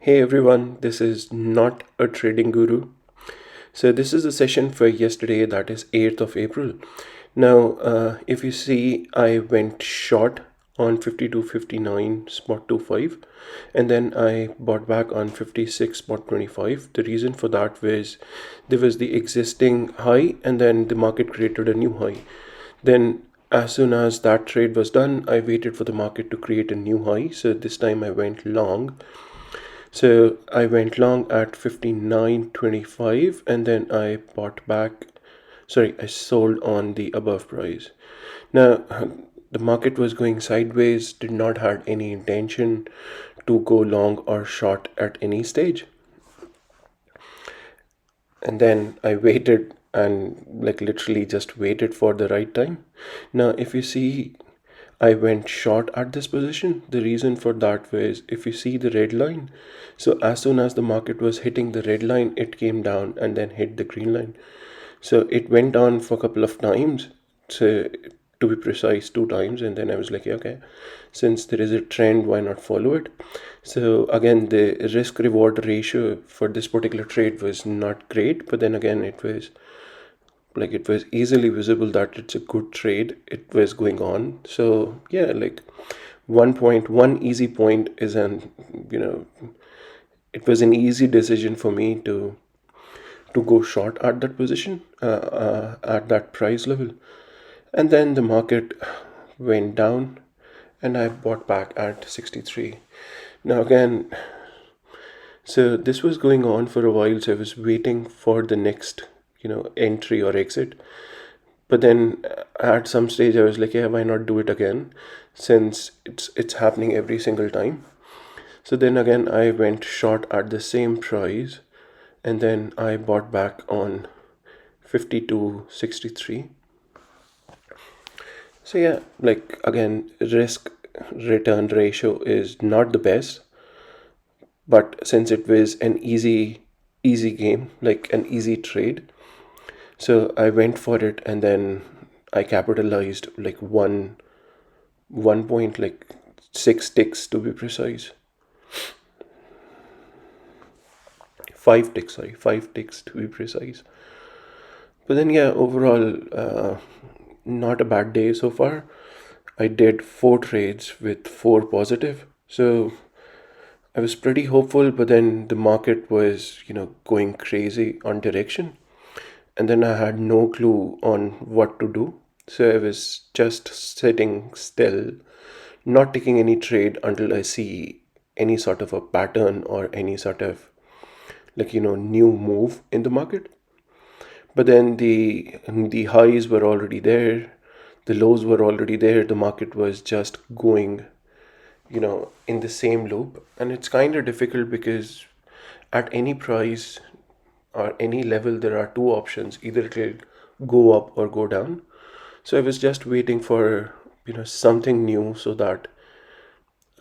Hey everyone, this is not a trading guru. So this is the session for yesterday, that is 8th of April. Now, if you see, I went short on 52.59 spot 25 and then I bought back on 56 spot 25. The reason for that was there was the existing high and then the market created a new high. Then as soon as that trade was done, I waited for the market to create a new high. So this time I went long. So I went long at 59.25 and then I bought back, I sold on the above price. Now, the market was going sideways, did not had any intention to go long or short at any stage. And then I waited and literally just waited for the right time. Now, if you see, I went short at this position. The reason for that was if you see the red line, so as soon as the market was hitting the red line, it came down and then hit the green line. So it went down for a couple of times. So to be precise, 2 times, and then I was like, okay, since there is a trend, why not follow it? So again, the risk reward ratio for this particular trade was not great, but then again, it was easily visible that it's a good trade. It was going on. So yeah, one easy point is it was an easy decision for me to go short at that position, at that price level. And then the market went down and I bought back at 63. Now again, so this was going on for a while, so I was waiting for the next, entry or exit. But then at some stage I was like, yeah, why not do it again, since it's happening every single time. So then again I went short at the same price and then I bought back on 52.63. So yeah, again, risk return ratio is not the best, but since it was an easy game, like an easy trade, so I went for it and then I capitalized like one point, like 6 ticks to be precise. 5 ticks, sorry, 5 ticks to be precise. But then yeah, overall, not a bad day so far. I did 4 trades with 4 positive. So I was pretty hopeful, but then the market was, going crazy on direction. And then I had no clue on what to do. So I was just sitting still, not taking any trade until I see any sort of a pattern or any sort of new move in the market. But then the highs were already there, the lows were already there. The market was just going, in the same loop, and it's kind of difficult because at any price or any level there are two options: either it will go up or go down. So I was just waiting for something new, so that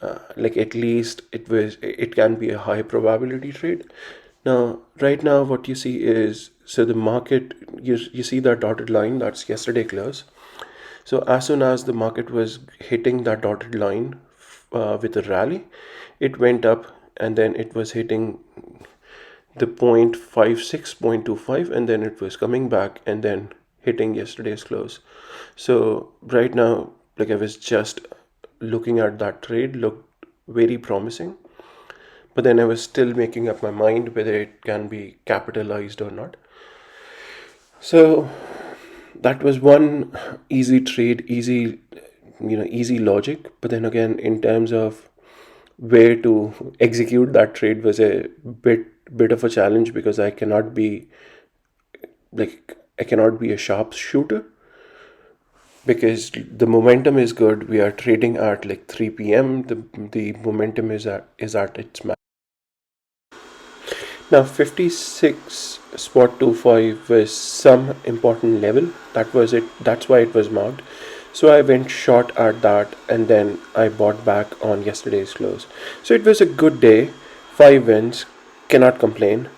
at least it can be a high probability trade. Now right now what you see is, so the market, you see that dotted line, that's yesterday close. So as soon as the market was hitting that dotted line with a rally, it went up and then it was hitting the 0.56, 0.25, and then it was coming back and then hitting yesterday's close. So right now, I was just looking at that trade, looked very promising, but then I was still making up my mind whether it can be capitalized or not. So that was one easy trade, easy logic. But then again, in terms of where to execute that trade was a bit of a challenge, because I cannot be a sharp shooter, because the momentum is good. We are trading at like 3 p.m. The momentum is at its max. Now 56 spot 25 was some important level. That was it. That's why it was marked. So I went short at that and then I bought back on yesterday's close. So it was a good day. 5 wins. Cannot complain.